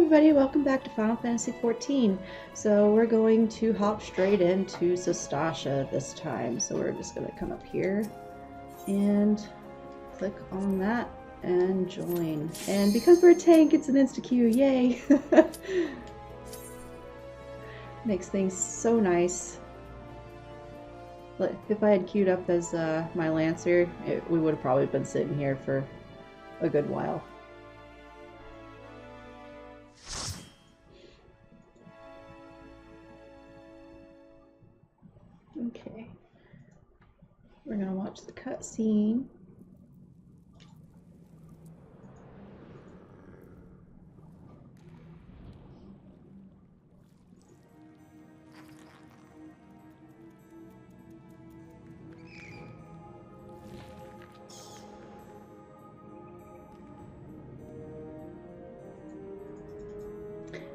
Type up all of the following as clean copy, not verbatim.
everybody, welcome back to Final Fantasy XIV. So we're going to hop straight into Sastasha this time. So we're just going to come up here and click on that and join. And because we're a tank, it's an insta-queue, yay! Makes things so nice. If I had queued up as my Lancer, we would have probably been sitting here for a good while. Okay, we're gonna watch the cutscene.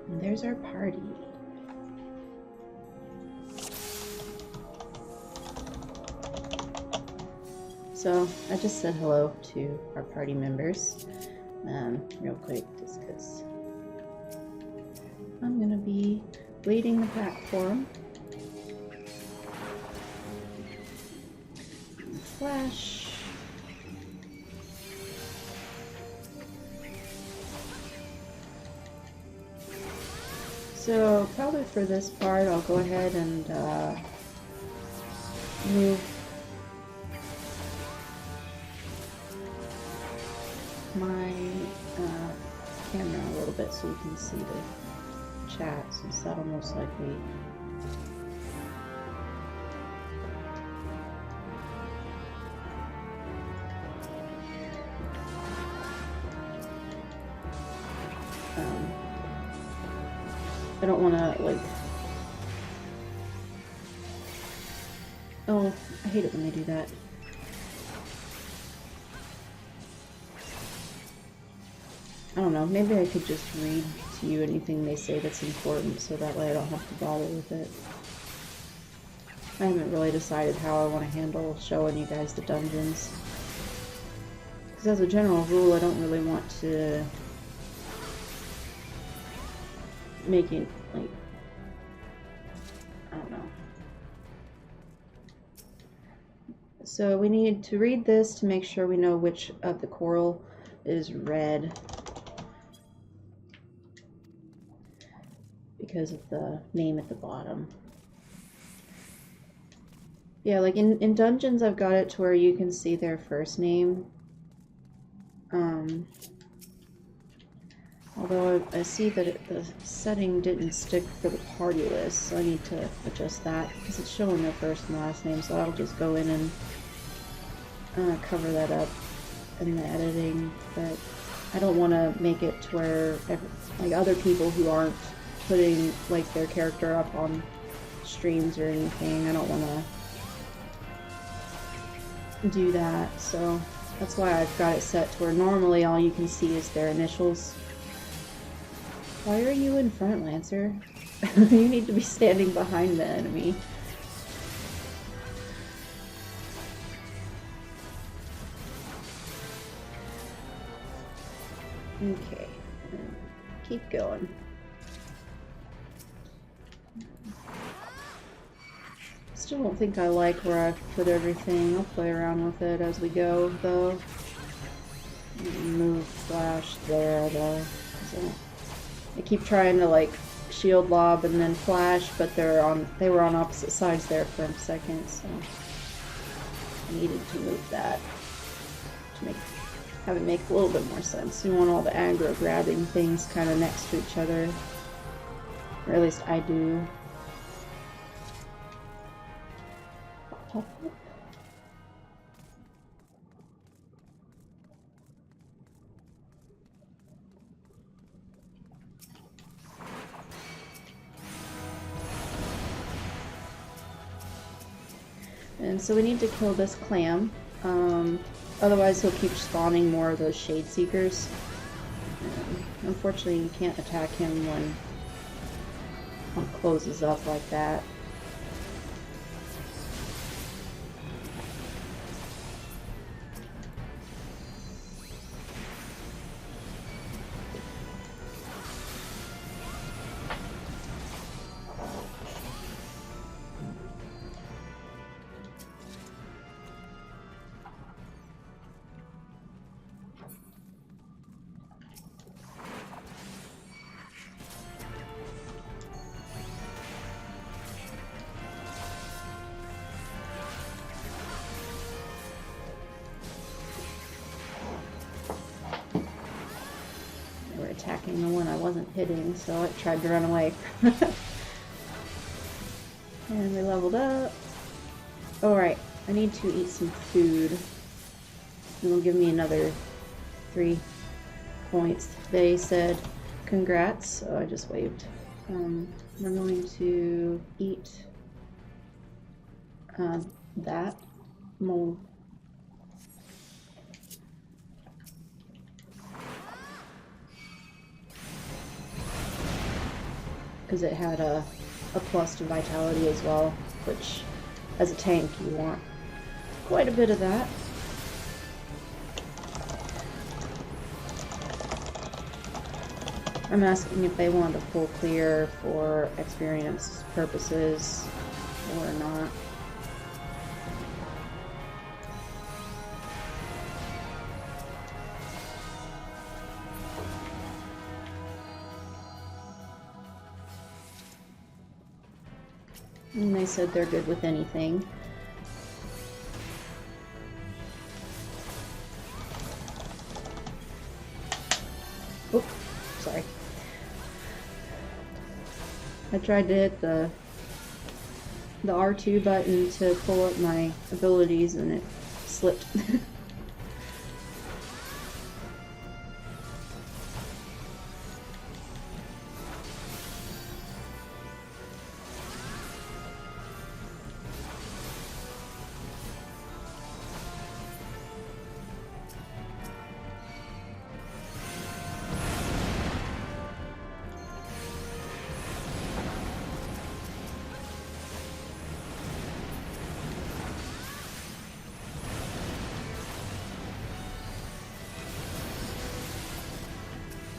And there's our party. So I just said hello to our party members, real quick, just because I'm gonna be leading the pack for them. Flash. So probably for this part, I'll go ahead and move my camera a little bit so you can see the chat, since that'll most likely I don't want to, like, oh, I hate it when they do that. I don't know, maybe I could just read to you anything they say that's important, so that way I don't have to bother with it. I haven't really decided how I want to handle showing you guys the dungeons. Because as a general rule, I don't really want to make it, like, I don't know. So we need to read this to make sure we know which of the coral is red, because of the name at the bottom. Yeah, like in dungeons, I've got it to where you can see their first name. Although I see that the setting didn't stick for the party list, so I need to adjust that, because it's showing their first and last name, so I'll just go in and cover that up in the editing. But I don't want to make it to where like other people who aren't putting like their character up on streams or anything, I don't want to do that, so that's why I've got it set to where normally all you can see is their initials. Why are you in front, Lancer? You need to be standing behind the enemy. Okay, keep going. Still don't think I like where I've put everything. I'll play around with it as we go, though. Move flash there, though. So I keep trying to, like, shield lob and then flash, but they were on opposite sides there for a second, so I needed to move that to have it make a little bit more sense. You want all the aggro grabbing things kind of next to each other, or at least I do. Pop up. And so we need to kill this clam, otherwise he'll keep spawning more of those Shade Seekers. Unfortunately, you can't attack him when one closes up like that. attacking the one I wasn't hitting, so it tried to run away. And we leveled up. Alright, I need to eat some food. It'll give me another 3 points. They said congrats, so I just waved. We're going to eat that mold. Because it had a plus to vitality as well, which as a tank you want quite a bit of that. I'm asking if they want a full clear for experience purposes or not. And they said they're good with anything. Oop, sorry. I tried to hit the R2 button to pull up my abilities and it slipped.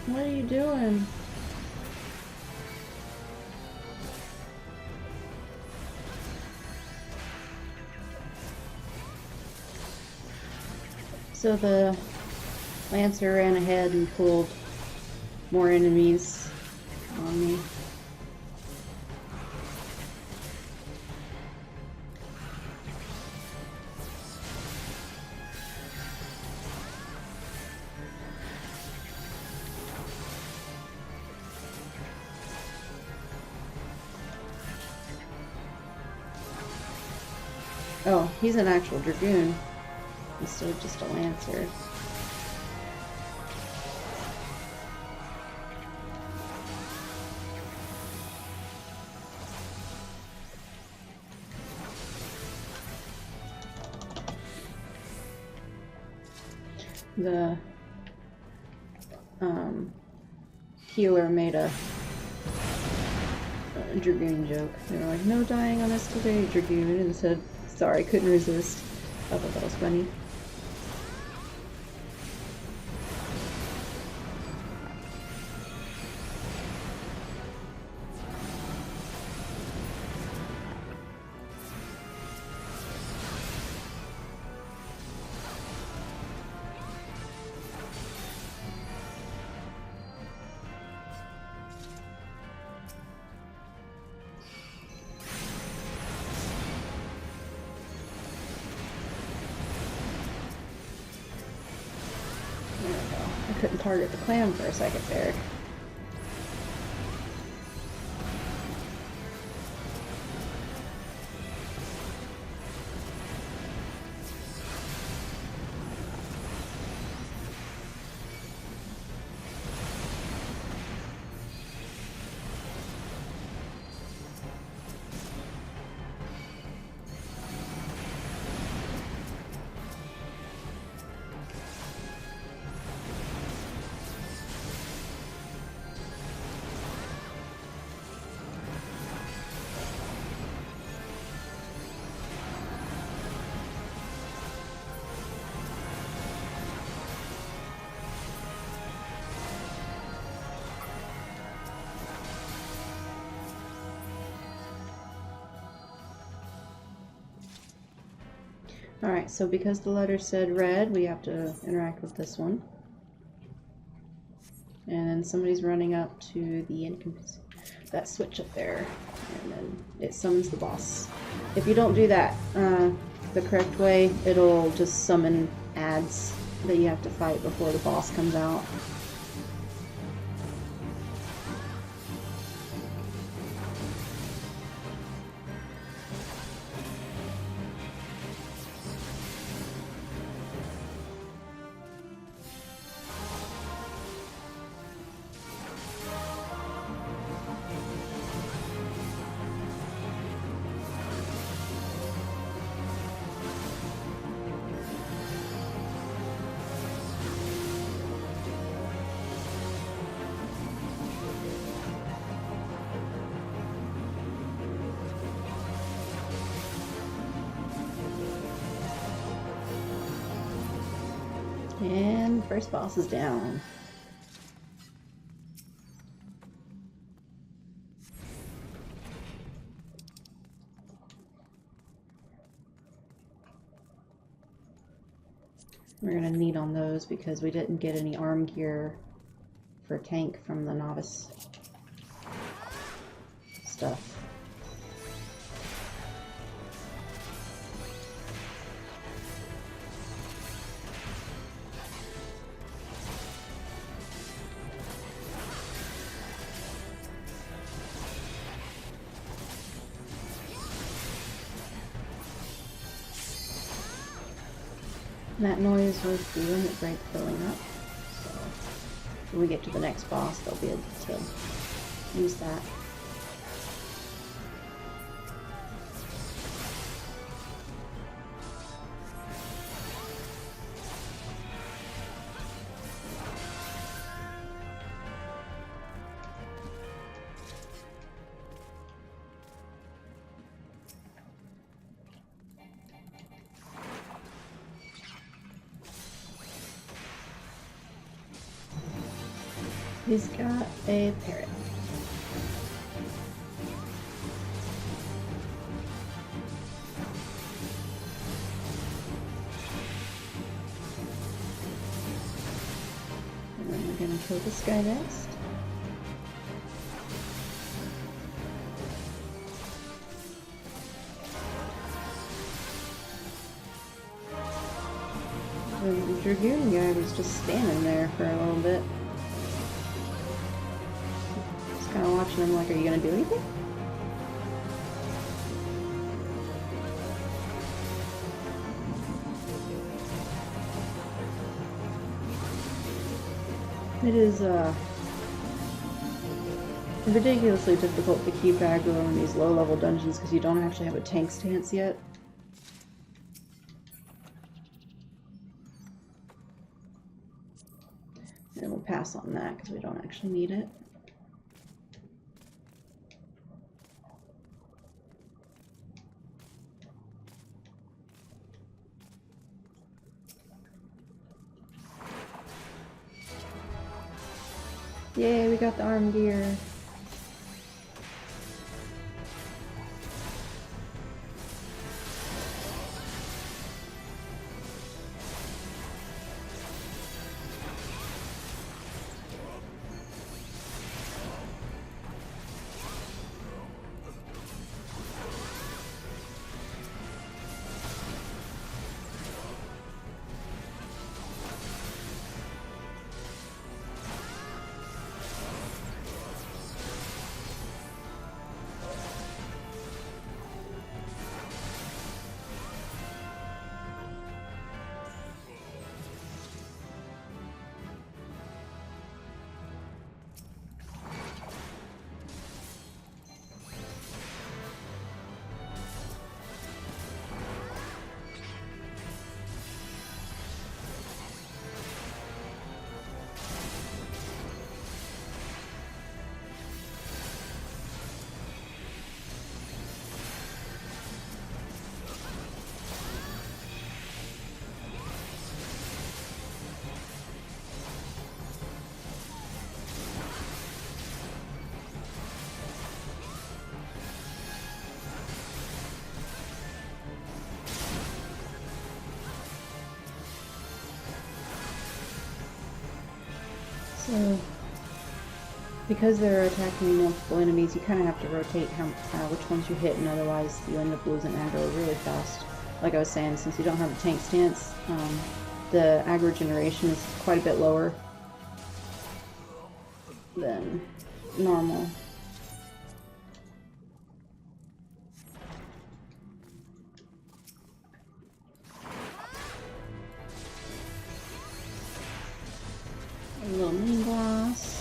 What are you doing? So the Lancer ran ahead and pulled more enemies on me. Oh, he's an actual Dragoon instead of just a Lancer. The healer made a Dragoon joke. They were like, "No dying on us today, Dragoon," and said, "Sorry, couldn't resist." I thought that was funny. I couldn't target the clam for a second there. Alright, so because the letter said red, we have to interact with this one. And then somebody's running up to the that switch up there, and then it summons the boss. If you don't do that the correct way, it'll just summon ads that you have to fight before the boss comes out. And first boss is down. We're gonna need on those because we didn't get any arm gear for tank from the novice stuff. That noise was the limit break filling up, so when we get to the next boss, they'll be able to use that. He's got a parrot. And then we're gonna kill this guy next. The Dragoon guy was just standing there for a little bit. Kind of watching him like, are you gonna do anything? It is ridiculously difficult to keep aggro in these low-level dungeons because you don't actually have a tank stance yet. And we'll pass on that because we don't actually need it. Yay, we got the arm gear. So, because they're attacking multiple enemies, you kind of have to rotate which ones you hit, and otherwise you end up losing aggro really fast. Like I was saying, since you don't have a tank stance, the aggro generation is quite a bit lower than normal. A little mini boss.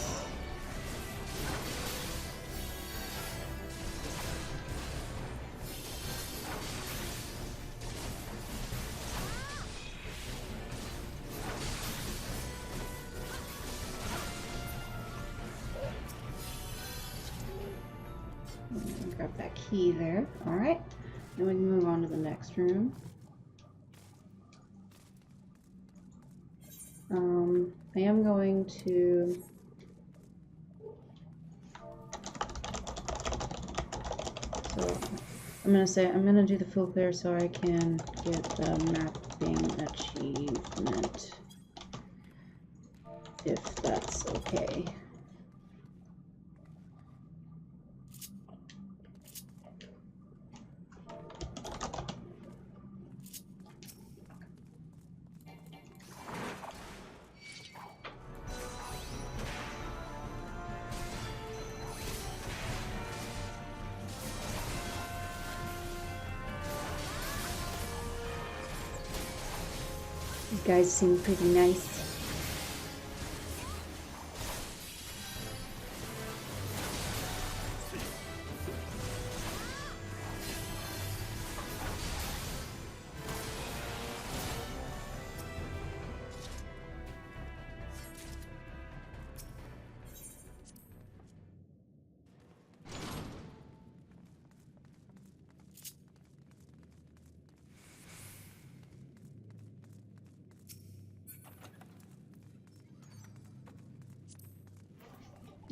Grab that key there. Alright. Then we can move on to the next room. I am going to I'm gonna do the full clear so I can get the mapping achievement, if that's okay. These guys seem pretty nice.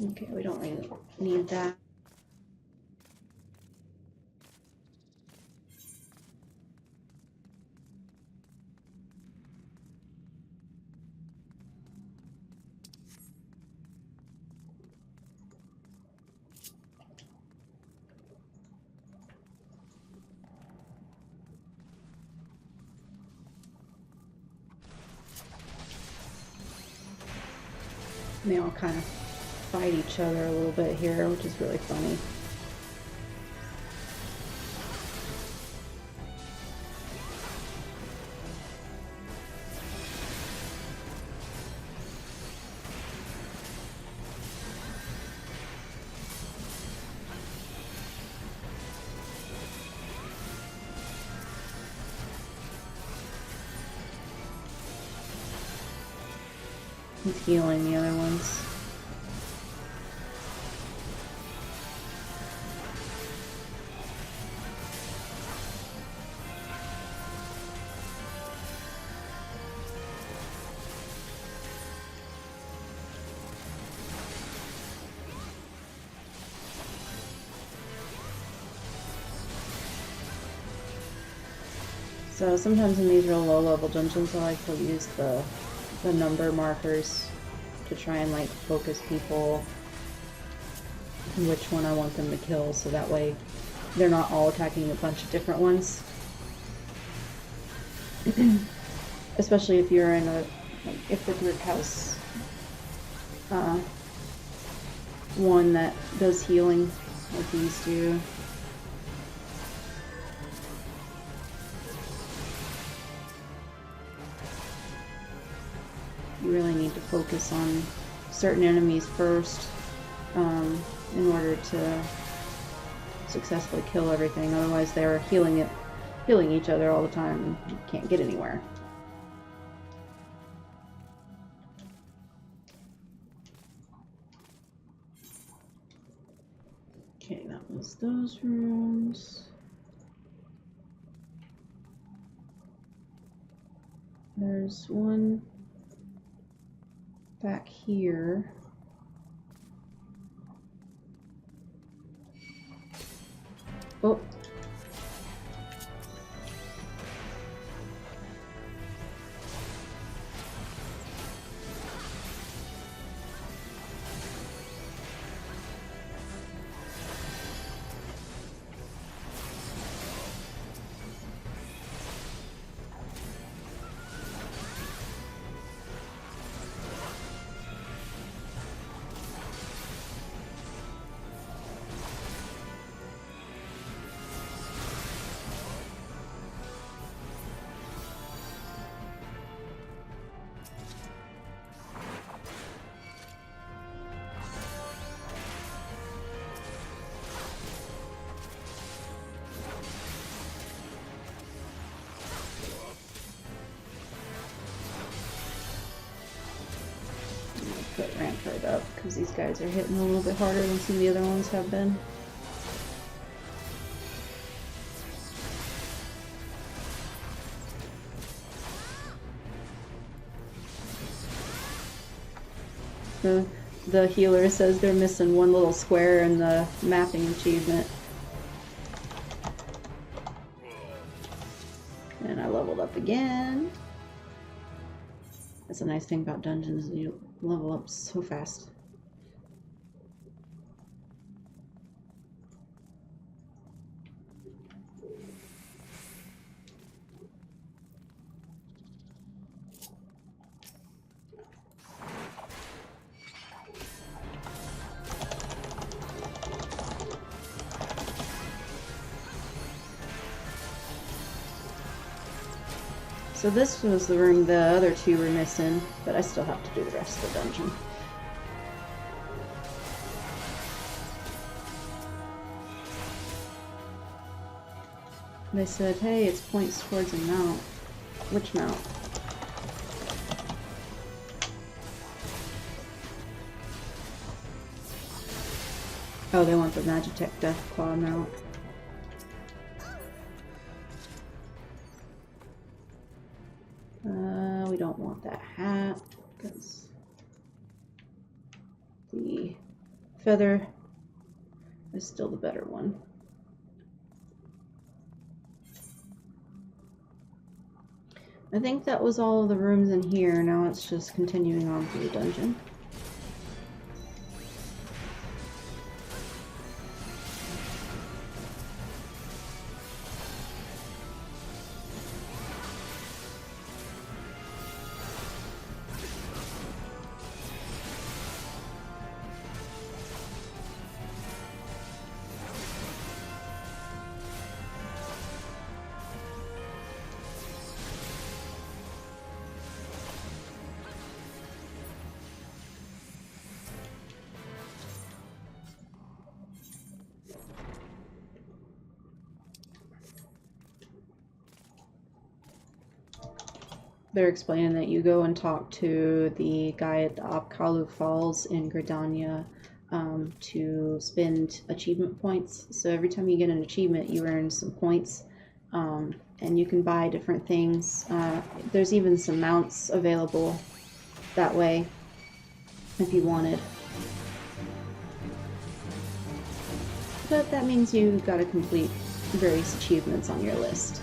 Okay, we don't really need that. They all kind of fight each other a little bit here, which is really funny. He's healing the other ones. So sometimes in these real low-level dungeons, I like to use the number markers to try and like focus people on which one I want them to kill, so that way they're not all attacking a bunch of different ones. Especially if you're in a, like, if the group has one that does healing like these do. You really need to focus on certain enemies first in order to successfully kill everything. Otherwise, they're healing each other all the time, and you can't get anywhere. Okay, that was those rooms. There's one back here. Oh. Put Rampart up because these guys are hitting a little bit harder than some of the other ones have been. The healer says they're missing one little square in the mapping achievement. And I leveled up again. That's a nice thing about dungeons, you level up so fast. So this was the room the other two were missing, but I still have to do the rest of the dungeon. They said, hey, it's points towards a mount. Which mount? Oh, they want the Magitech Deathclaw mount. We don't want that hat, because the feather is still the better one. I think that was all of the rooms in here. Now it's just continuing on through the dungeon. They're explaining that you go and talk to the guy at the Apkalu Falls in Gridania to spend achievement points. So every time you get an achievement, you earn some points, and you can buy different things. There's even some mounts available that way if you wanted. But that means you gotta complete various achievements on your list.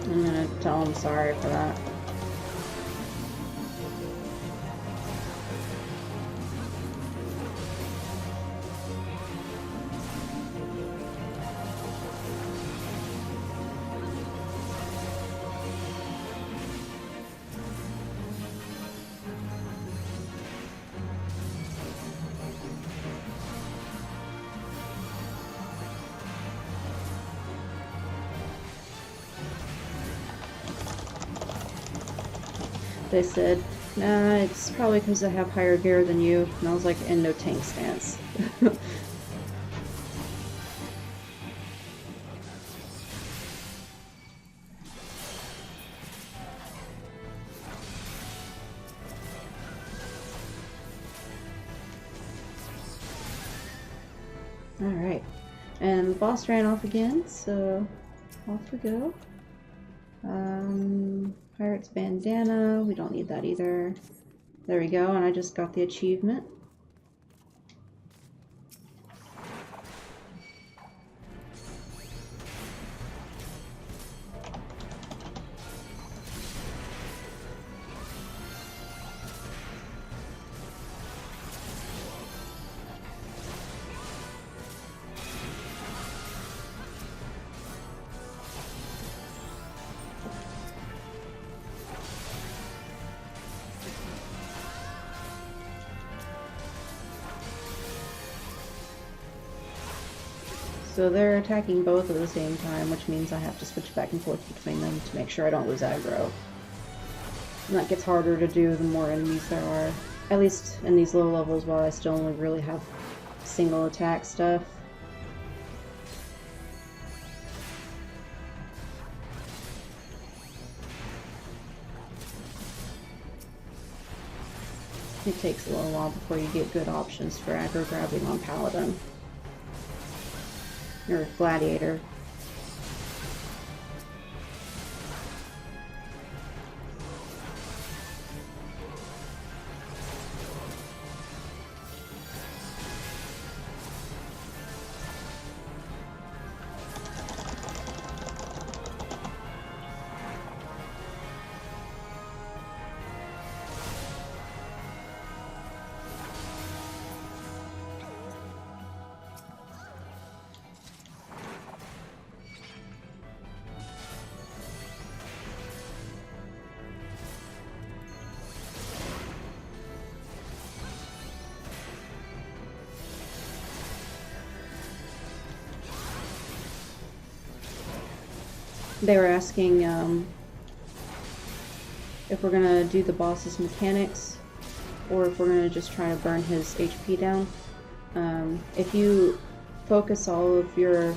I'm gonna tell him sorry for that. They said, nah, it's probably because I have higher gear than you. And I was like, and no tank stance. Alright. And the boss ran off again, so off we go. Pirate's bandana, we don't need that either. There we go, and I just got the achievement. So they're attacking both at the same time, which means I have to switch back and forth between them to make sure I don't lose aggro. And that gets harder to do the more enemies there are. At least in these low levels, while I still only really have single attack stuff. It takes a little while before you get good options for aggro grabbing on Paladin. Or Gladiator. They were asking if we're gonna do the boss's mechanics or if we're gonna just try to burn his HP down. If you focus all of your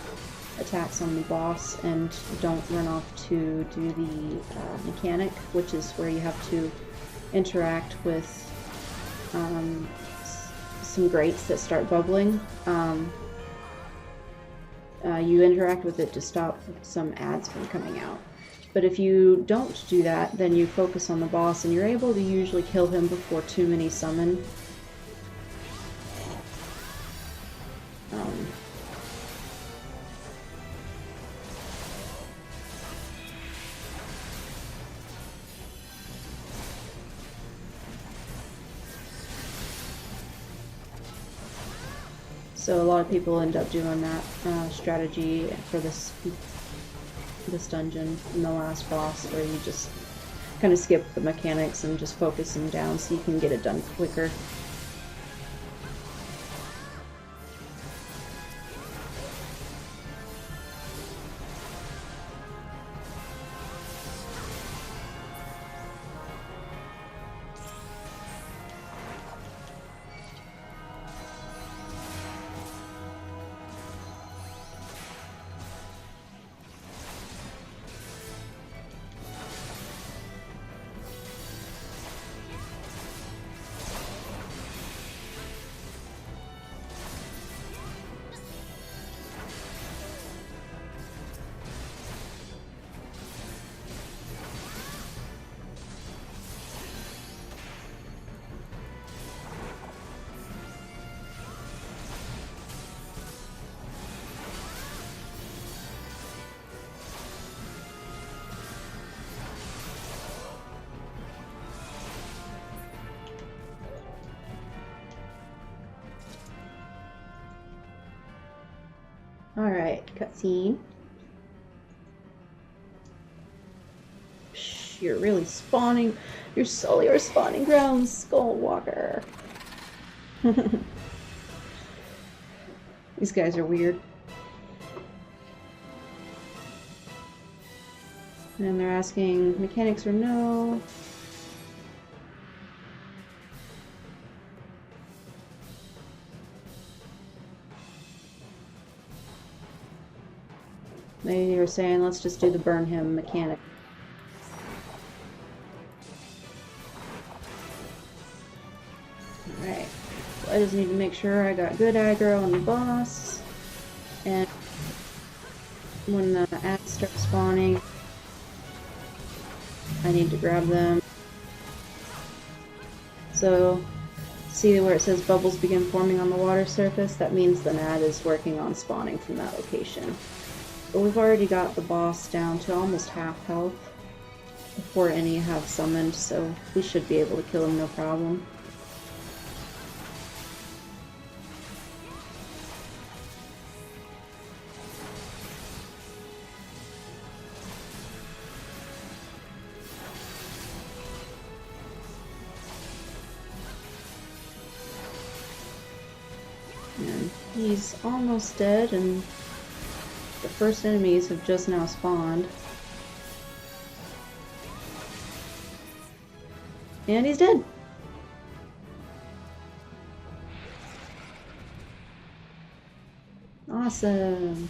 attacks on the boss and don't run off to do the mechanic, which is where you have to interact with some grates that start bubbling, you interact with it to stop some ads from coming out. But if you don't do that, then you focus on the boss and you're able to usually kill him before too many summon. So a lot of people end up doing that strategy for this dungeon in the last boss, where you just kind of skip the mechanics and just focus him down so you can get it done quicker. Alright, cutscene. You're really spawning. You're solely your spawning grounds, Skullwalker. These guys are weird. And they're asking mechanics or no. They were saying, let's just do the burn him mechanic. Alright. So I just need to make sure I got good aggro on the boss. And when the ads start spawning, I need to grab them. So, see where it says bubbles begin forming on the water surface? That means the ad is working on spawning from that location. But we've already got the boss down to almost half health before any have summoned, so we should be able to kill him no problem. And he's almost dead, and the first enemies have just now spawned. And he's dead! Awesome.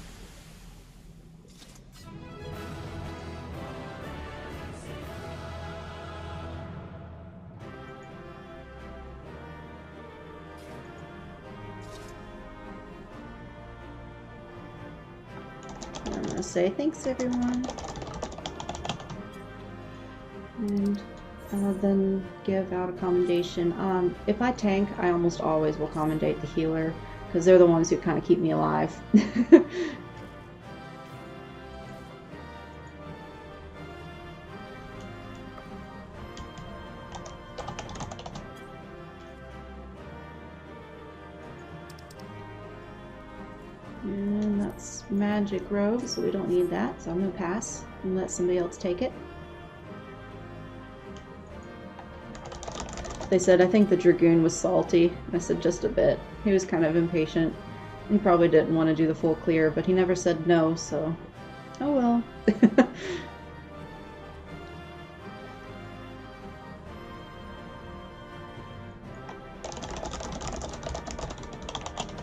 I'm gonna say thanks, everyone. And then give out a commendation. If I tank, I almost always will commendate the healer, because they're the ones who kind of keep me alive. And that's magic rogue, so we don't need that, so I'm gonna pass and let somebody else take it. They said, I think the Dragoon was salty. I said, just a bit. He was kind of impatient. He probably didn't want to do the full clear, but he never said no, so... oh well.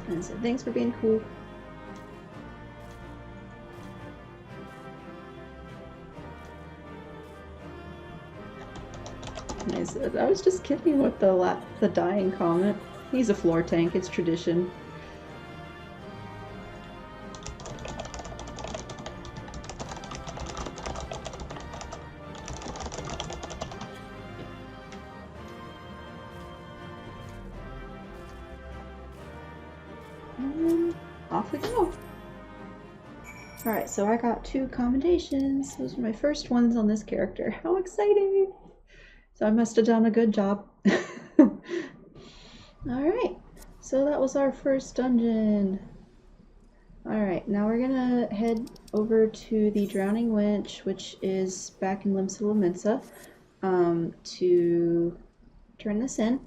And I said, thanks for being cool. And I said, I was just kidding with the dying comment. He's a floor tank, it's tradition. And off we go. Alright, so I got 2 commendations. Those are my first ones on this character. How exciting! So I must have done a good job. Alright, so that was our first dungeon. Alright, now we're gonna head over to the Drowning Winch, which is back in Limsa Lominsa, to turn this in.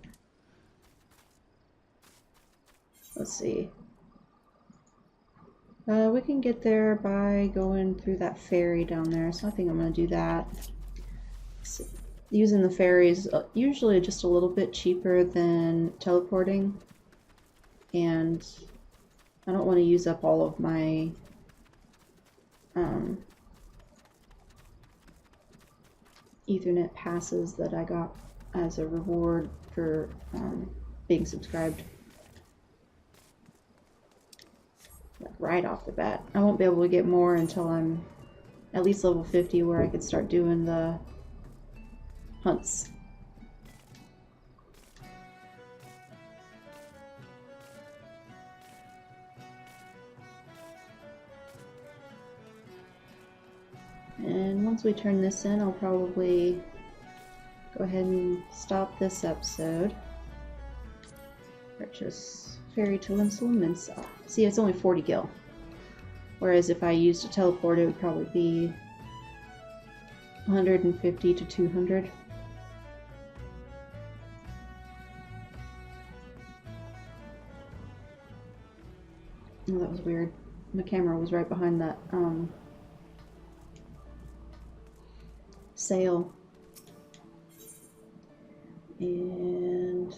Let's see. We can get there by going through that ferry down there, so I think I'm gonna do that. Using the ferry is usually just a little bit cheaper than teleporting, and I don't want to use up all of my Ethernet passes that I got as a reward for being subscribed. Like right off the bat. I won't be able to get more until I'm at least level 50, where I could start doing the hunts. And once we turn this in, I'll probably go ahead and stop this episode. Purchase ferry to Limsa Lominsa. See, it's only 40 gil. Whereas if I used a teleport, it would probably be 150 to 200. Oh, that was weird. My camera was right behind that sail. And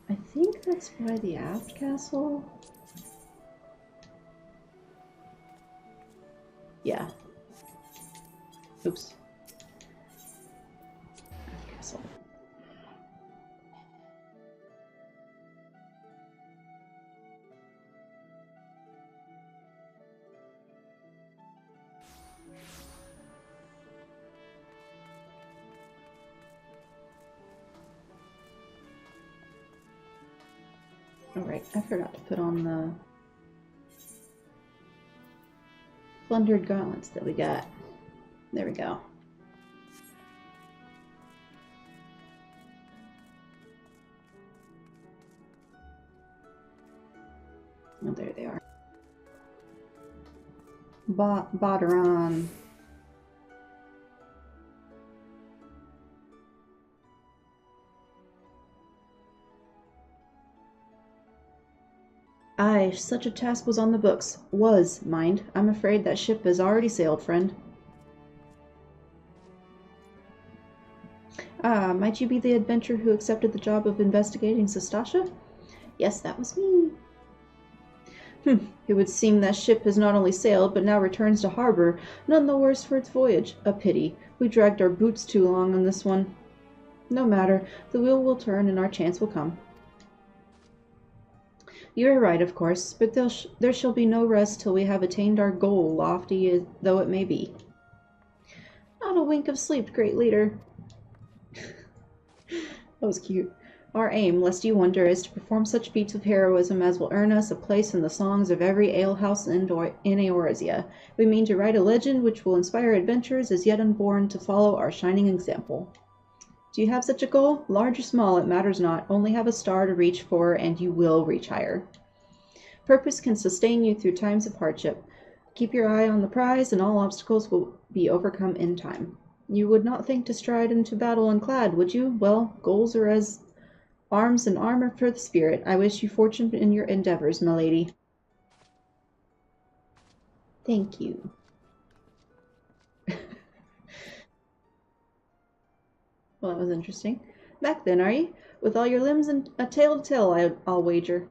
I think that's by the aft castle. Yeah. Oops. Aft castle. Alright, I forgot to put on the plundered gauntlets that we got. There we go. Oh, there they are. Bodron. Aye, such a task was on the books. Was, mind. I'm afraid that ship has already sailed, friend. Ah, might you be the adventurer who accepted the job of investigating Sastasha? Yes, that was me. It would seem that ship has not only sailed, but now returns to harbor, none the worse for its voyage. A pity. We dragged our boots too long on this one. No matter. The wheel will turn and our chance will come. You are right, of course, but there shall be no rest till we have attained our goal, lofty though it may be. Not a wink of sleep, great leader. That was cute. Our aim, lest you wonder, is to perform such feats of heroism as will earn us a place in the songs of every alehouse in Eorzea. We mean to write a legend which will inspire adventurers as yet unborn to follow our shining example. Do you have such a goal? Large or small, it matters not. Only have a star to reach for, and you will reach higher. Purpose can sustain you through times of hardship. Keep your eye on the prize, and all obstacles will be overcome in time. You would not think to stride into battle unclad, would you? Well, goals are as arms and armor for the spirit. I wish you fortune in your endeavors, my lady. Thank you. Well, that was interesting. Back then, are you? With all your limbs and a tail to tell, I'll wager.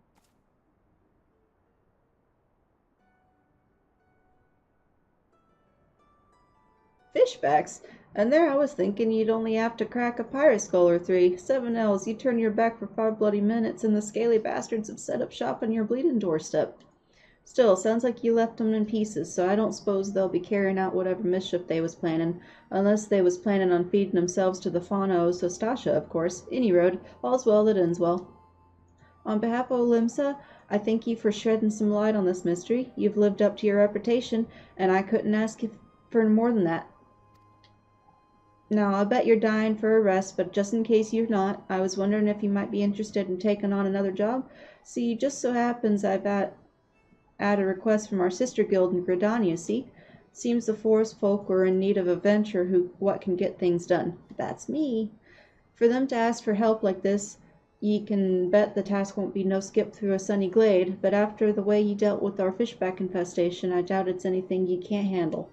Fishbacks? And there I was thinking you'd only have to crack a pirate skull or 3. 7 L's, you turn your back for 5 bloody minutes, and the scaly bastards have set up shop on your bleeding doorstep. Still, sounds like you left 'em in pieces, so I don't suppose they'll be carrying out whatever mischief they was planning, unless they was planning on feeding themselves to the fauna o' Sastasha, of course. Any road, all's well that ends well. On behalf of Limsa, I thank you for shedding some light on this mystery. You've lived up to your reputation, and I couldn't ask for more than that. Now, I bet you're dying for a rest, but just in case you're not, I was wondering if you might be interested in taking on another job. See, just so happens I've had a request from our sister guild in Gridania, see? Seems the forest folk were in need of a venture what can get things done. That's me. For them to ask for help like this, ye can bet the task won't be no skip through a sunny glade, but after the way ye dealt with our fishback infestation, I doubt it's anything ye can't handle.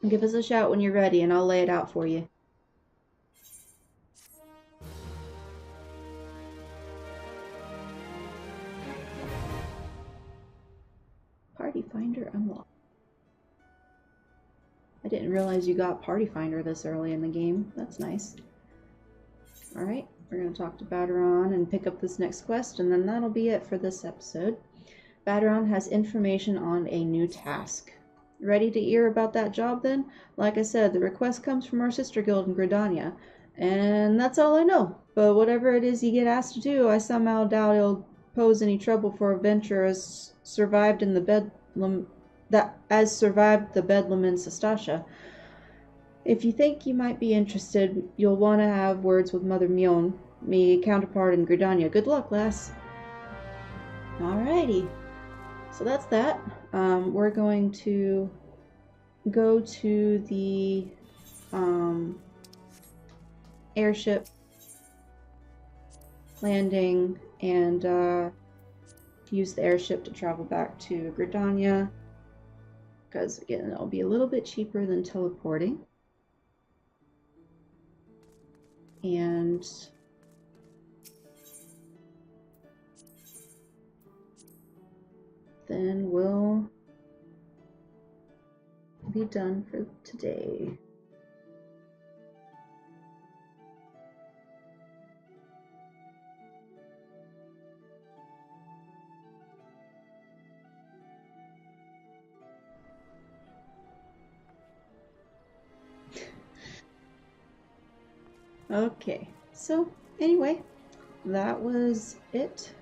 Give us a shout when you're ready, and I'll lay it out for you. Party Finder unlocked. I didn't realize you got Party Finder this early in the game. That's nice. Alright, we're going to talk to Baderon and pick up this next quest, and then that'll be it for this episode. Baderon has information on a new task. Ready to hear about that job then? Like I said, the request comes from our sister guild in Gridania, and that's all I know. But whatever it is you get asked to do, I somehow doubt it'll pose any trouble for a venture as survived the bedlam in Sastasha. If you think you might be interested, you'll want to have words with Mother Mion, me counterpart in Gridania. Good luck, lass. Alrighty. So that's that. We're going to go to the airship landing and use the airship to travel back to Gridania, because again, it'll be a little bit cheaper than teleporting. And then we'll be done for today. Okay, so anyway, that was it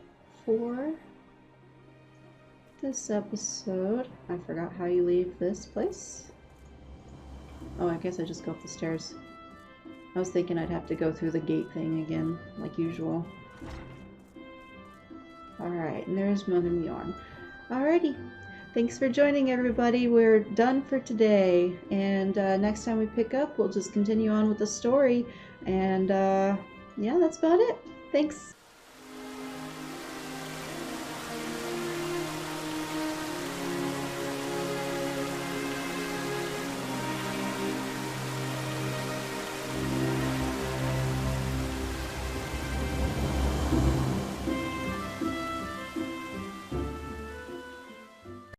for this episode. I forgot how you leave this place. Oh, I guess I just go up the stairs. I was thinking I'd have to go through the gate thing again, like usual. Alright, and there's Mother Mjorn. Alrighty, thanks for joining everybody. We're done for today, and next time we pick up, we'll just continue on with the story, and yeah, that's about it. Thanks.